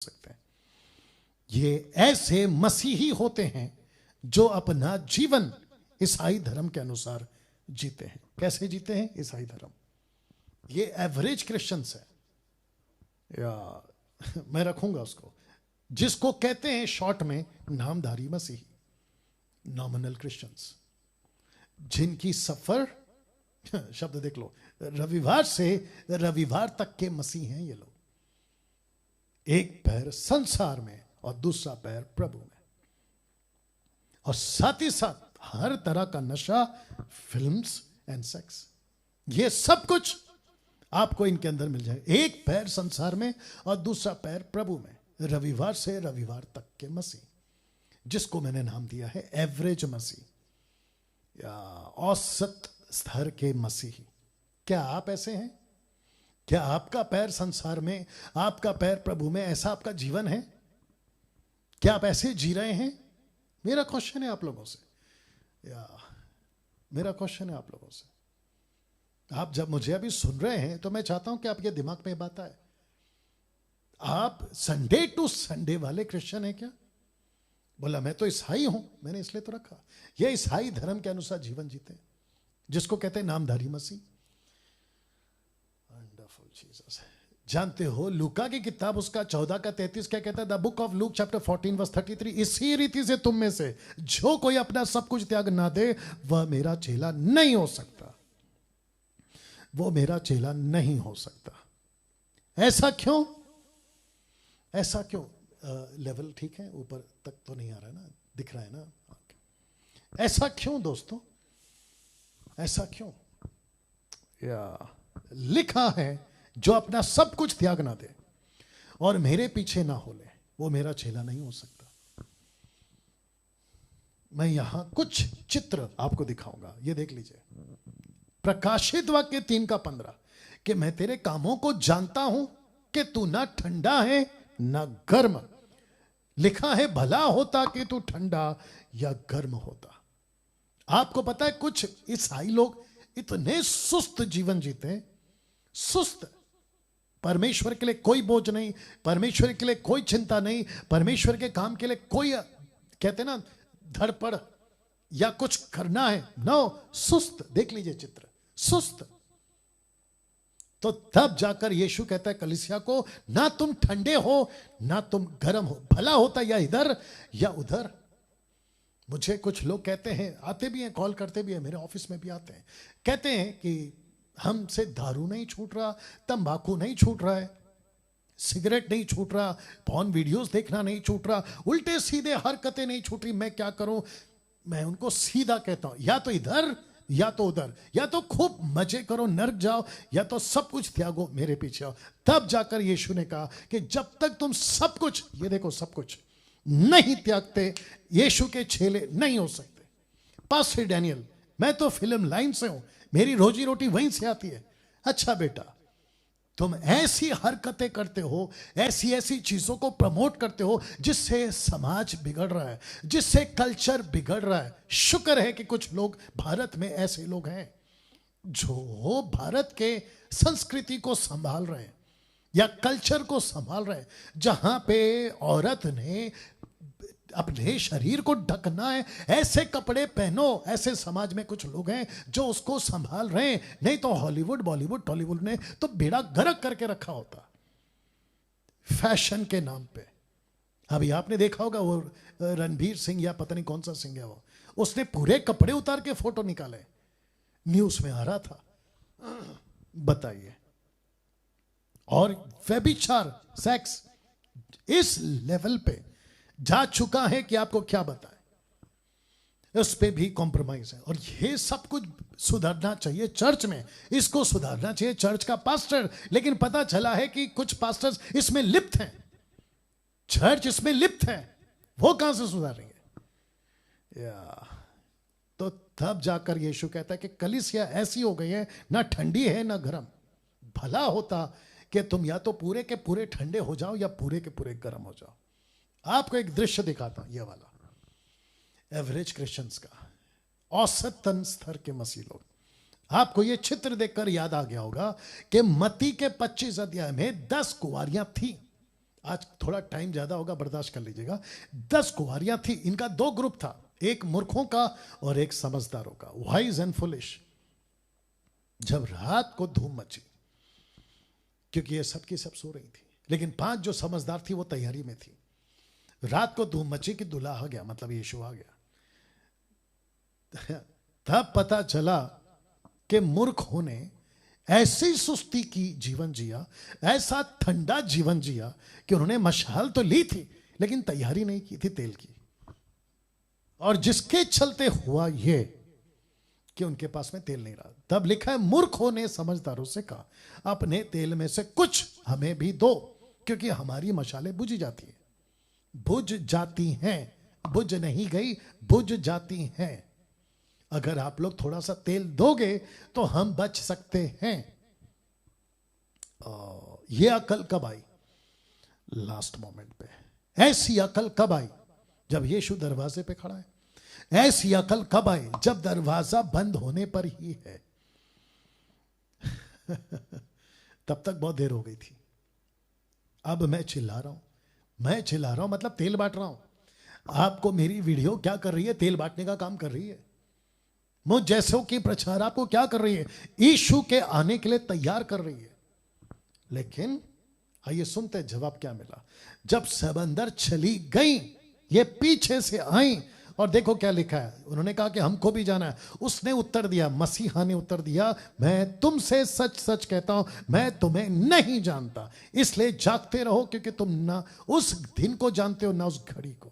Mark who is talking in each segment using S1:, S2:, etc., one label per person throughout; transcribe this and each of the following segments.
S1: सकते हैं। ये ऐसे मसीही होते हैं जो अपना जीवन ईसाई धर्म के अनुसार जीते हैं। कैसे जीते हैं ईसाई धर्म? ये एवरेज क्रिश्चियंस है, या मैं रखूंगा उसको, जिसको कहते हैं शॉर्ट में नामधारी मसीही, नॉमिनल क्रिश्चियंस, जिनकी सफर शब्द देख लो, रविवार से रविवार तक के मसीह हैं ये लोग। एक पैर संसार में और दूसरा पैर प्रभु में, और साथ ही साथ हर तरह का नशा, फिल्म्स एंड सेक्स, ये सब कुछ आपको इनके अंदर मिल जाए। एक पैर संसार में और दूसरा पैर प्रभु में, रविवार से रविवार तक के मसीह, जिसको मैंने नाम दिया है एवरेज मसीह या औसत स्तर के मसीही। क्या आप ऐसे हैं? क्या आपका पैर संसार में, आपका पैर प्रभु में, ऐसा आपका जीवन है? क्या आप ऐसे जी रहे हैं? मेरा क्वेश्चन है आप लोगों से, या मेरा क्वेश्चन है आप लोगों से। आप जब मुझे अभी सुन रहे हैं तो मैं चाहता हूं कि आपके दिमाग में बात आए, आप संडे टू संडे वाले क्रिश्चियन हैं क्या? बोला मैं तो ईसाई हूं, मैंने इसलिए तो रखा। ये ईसाई धर्म के अनुसार जीवन जीते हैं, जिसको कहते हैं नामधारी मसीह। Wonderful Jesus. जानते हो लूका की किताब उसका 14 का 33 क्या कहता है? The book of Luke chapter 14 verse 33, इसी रीति से तुम में से जो कोई अपना सब कुछ त्याग ना दे वह मेरा चेला नहीं हो सकता। वो मेरा चेला नहीं हो सकता। ऐसा क्यों? ऐसा क्यों? लेवल ठीक है, ऊपर तक तो नहीं आ रहा है ना, दिख रहा है ना? ऐसा क्यों दोस्तों? ऐसा क्यों? या लिखा है जो अपना सब कुछ त्याग ना दे और मेरे पीछे ना हो ले, वो मेरा चेला नहीं हो सकता। मैं यहां कुछ चित्र आपको दिखाऊंगा, ये देख लीजिए। प्रकाशित वाक्य 3:15 कि मैं तेरे कामों को जानता हूं कि तू ना ठंडा है ना गर्म। लिखा है भला होता कि तू ठंडा या गर्म होता। आपको पता है कुछ ईसाई लोग इतने सुस्त जीवन जीते हैं, सुस्त। परमेश्वर के लिए कोई बोझ नहीं, परमेश्वर के लिए कोई चिंता नहीं, परमेश्वर के काम के लिए कोई, कहते ना, धड़पड़ या कुछ करना है, नो, सुस्त। देख लीजिए चित्र, सुस्त। तो तब जाकर यीशु कहता है कलीसिया को, ना तुम ठंडे हो ना तुम गर्म हो, भला होता या इधर या उधर। मुझे कुछ लोग कहते हैं, आते भी हैं, कॉल करते भी हैं, मेरे ऑफिस में भी आते हैं, कहते हैं कि हमसे दारू नहीं छूट रहा, तंबाकू नहीं छूट रहा है, सिगरेट नहीं छूट रहा, पॉर्न वीडियोस देखना नहीं छूट रहा, उल्टे सीधे हरकतें नहीं छूट रही, मैं क्या करूं? मैं उनको सीधा कहता हूं, या तो इधर या तो उधर, या तो खूब मजे करो नर्क जाओ, या तो सब कुछ त्यागो मेरे पीछे आओ। तब जाकर यीशु ने कहा कि जब तक तुम सब कुछ, ये देखो, सब कुछ नहीं त्यागते, यीशु के चेले नहीं हो सकते। पास्टर डैनियल, मैं तो फिल्म लाइन से हूं, मेरी रोजी रोटी वहीं से आती है। अच्छा बेटा, तुम ऐसी हरकतें करते हो, ऐसी ऐसी चीजों को प्रमोट करते हो जिससे समाज बिगड़ रहा है, जिससे कल्चर बिगड़ रहा है। शुक्र है कि कुछ लोग भारत में ऐसे लोग हैं जो भारत के संस्कृति को संभाल रहे हैं या कल्चर को संभाल रहे हैं, जहां पे औरत ने अपने शरीर को ढकना है, ऐसे कपड़े पहनो। ऐसे समाज में कुछ लोग हैं जो उसको संभाल रहे हैं, नहीं तो हॉलीवुड, बॉलीवुड, टॉलीवुड ने तो बेड़ा गर्क करके रखा होता फैशन के नाम पे। अभी आपने देखा होगा वो रणबीर सिंह या पता नहीं कौन सा सिंह है, वो उसने पूरे कपड़े उतार के फोटो निकाले, न्यूज में आ रहा था। बताइए। और व्यभिचार, सेक्स इस लेवल पे जा चुका है कि आपको क्या बताएं। उस पे भी कॉम्प्रोमाइज है, और ये सब कुछ सुधरना चाहिए चर्च में, इसको सुधारना चाहिए चर्च का पास्टर। लेकिन पता चला है कि कुछ पास्टर्स इसमें लिप्त हैं, चर्च इसमें लिप्त है, वो कहां से सुधारेंगे? या तो तब जाकर यीशु कहता है कि कलीसिया ऐसी हो गई है, ना ठंडी है ना गर्म। भला होता कि तुम या तो पूरे के पूरे ठंडे हो जाओ या पूरे के पूरे गर्म हो जाओ। आपको एक दृश्य दिखाता हूं, ये वाला एवरेज क्रिश्चियंस का, औसतन स्तर के मसीह लोग। आपको ये चित्र देखकर याद आ गया होगा कि मत्ती के 25 अध्याय में 10 कुंवारियां थी। आज थोड़ा टाइम ज्यादा होगा, बर्दाश्त कर लीजिएगा। 10 कुंवारियां थी, इनका 2 ग्रुप था, एक मूर्खों का और एक समझदारों का, वाइज एंड फुलिश। जब रात को धूम मची, क्योंकि ये सब की सब सो रही थी, लेकिन 5 जो समझदार थी वो तैयारी में थी। रात को धूम मची कि दूल्हा आ गया, मतलब यीशु आ गया। तब पता चला कि मूर्खों ने ऐसी सुस्ती की जीवन जिया, ऐसा ठंडा जीवन जिया कि उन्होंने मशाल तो ली थी लेकिन तैयारी नहीं की थी तेल की। और जिसके चलते हुआ ये कि उनके पास में तेल नहीं रहा। तब लिखा है, मूर्खों ने समझदारों से कहा, अपने तेल में से कुछ हमें भी दो, क्योंकि हमारी मशालें बुझ जाती हैं। बुझ जाती हैं, बुझ नहीं गई, बुझ जाती हैं। अगर आप लोग थोड़ा सा तेल दोगे तो हम बच सकते हैं। ये अकल कब आई? लास्ट मोमेंट पे। ऐसी अकल कब आई? जब यीशु दरवाजे पे खड़ा है। ऐसी अकल कब आई? जब दरवाजा बंद होने पर ही है। तब तक बहुत देर हो गई थी। अब मैं चिल्ला रहा हूं, मैं चिल्ला रहा हूं मतलब तेल बांट रहा हूं। आपको मेरी वीडियो क्या कर रही है? तेल बांटने का काम कर रही है। मुझ जैसों की प्रचार आपको क्या कर रही है? यीशु के आने के लिए तैयार कर रही है। लेकिन आइए सुनते हैं जवाब क्या मिला। जब सब अंदर चली गई, ये पीछे से आई और देखो क्या लिखा है। उन्होंने कहा कि हमको भी जाना है। उसने उत्तर दिया, मसीहा ने उत्तर दिया, मैं तुमसे सच सच कहता हूं, मैं तुम्हें नहीं जानता। इसलिए जागते रहो, क्योंकि तुम ना उस दिन को जानते हो ना उस घड़ी को।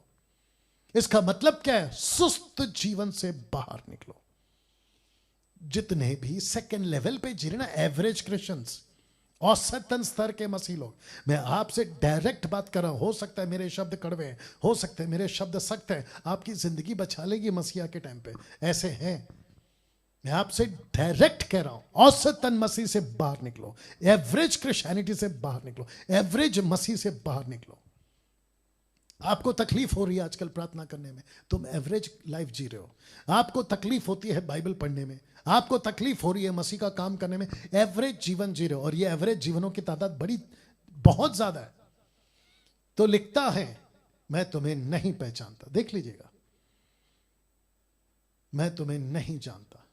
S1: इसका मतलब क्या है? सुस्त जीवन से बाहर निकलो। जितने भी सेकंड लेवल पे जी रहे ना, एवरेज क्रिश्चियंस, औसतन स्तर के मसीह लोग, मैं आपसे डायरेक्ट बात कर रहा हूं। हो सकता है मेरे शब्द कड़वे हैं, हो सकता है मेरे शब्द सख्त हैं, आपकी जिंदगी बचा लेगी मसीहा के टाइम पे, ऐसे हैं। मैं आपसे डायरेक्ट कह रहा हूं, औसतन मसीह से बाहर निकलो, एवरेज क्रिश्चियनिटी से बाहर निकलो, एवरेज मसीह से बाहर निकलो। आपको तकलीफ हो रही है आजकल प्रार्थना करने में, तुम एवरेज लाइफ जी रहे हो। आपको तकलीफ होती है बाइबल पढ़ने में, आपको तकलीफ हो रही है मसीह का काम करने में, एवरेज जीवन जी रहे हो। और ये एवरेज जीवनों की तादाद बड़ी बहुत ज्यादा है। तो लिखता है, मैं तुम्हें नहीं पहचानता। देख लीजिएगा, मैं तुम्हें नहीं जानता,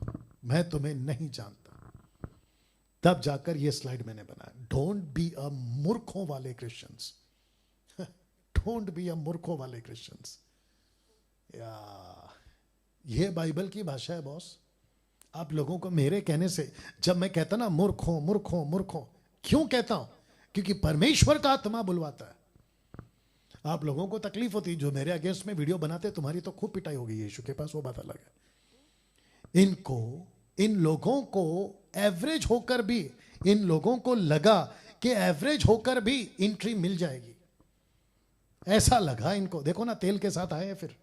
S1: मैं तुम्हें नहीं जानता। तब जाकर ये स्लाइड मैंने बनाया, डोंट बी अ मूर्खों वाले क्रिश्चियंस, डोंट बी अ मूर्खों वाले क्रिश्चियंस। ये बाइबल की भाषा है बॉस। आप लोगों को मेरे कहने से, जब मैं कहता ना मूर्खों मूर्खों मूर्खों, क्यों कहता हूं? क्योंकि परमेश्वर का आत्मा बुलवाता है। आप लोगों को तकलीफ होती, जो मेरे अगेंस्ट में वीडियो बनाते, तुम्हारी तो खूब पिटाई होगी यीशु के पास, वो बात अलग है। इन लोगों को एवरेज होकर भी, इन लोगों को लगा कि एवरेज होकर भी एंट्री मिल जाएगी, ऐसा लगा इनको। देखो ना, तेल के साथ आए फिर,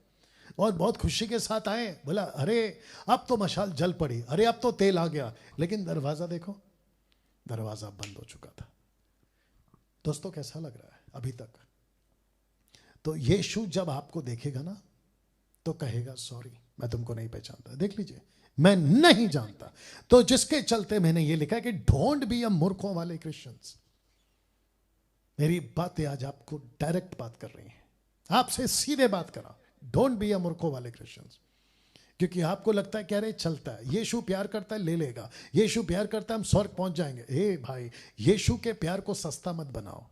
S1: और बहुत खुशी के साथ आए। बोला, अरे अब तो मशाल जल पड़ी, अरे अब तो तेल आ गया। लेकिन दरवाजा देखो, दरवाजा बंद हो चुका था। दोस्तों, कैसा लग रहा है अभी तक? तो यीशु जब आपको देखेगा ना, तो कहेगा, सॉरी, मैं तुमको नहीं पहचानता। देख लीजिए, मैं नहीं जानता। तो जिसके चलते मैंने ये लिखा है कि डोंट बी अ मूर्खों वाले क्रिश्चियंस। मेरी बातें आज आपको डायरेक्ट बात कर रही हैं, आपसे सीधे बात करा। डोंट बी अ मूर्खों वाले क्रिश्चियंस। क्योंकि आपको लगता है, कह रहे चलता है, यीशु प्यार करता है, ले लेगा, यीशु प्यार करता है, हम स्वर्ग पहुंच जाएंगे। हे भाई, यीशु के प्यार को सस्ता मत बनाओ।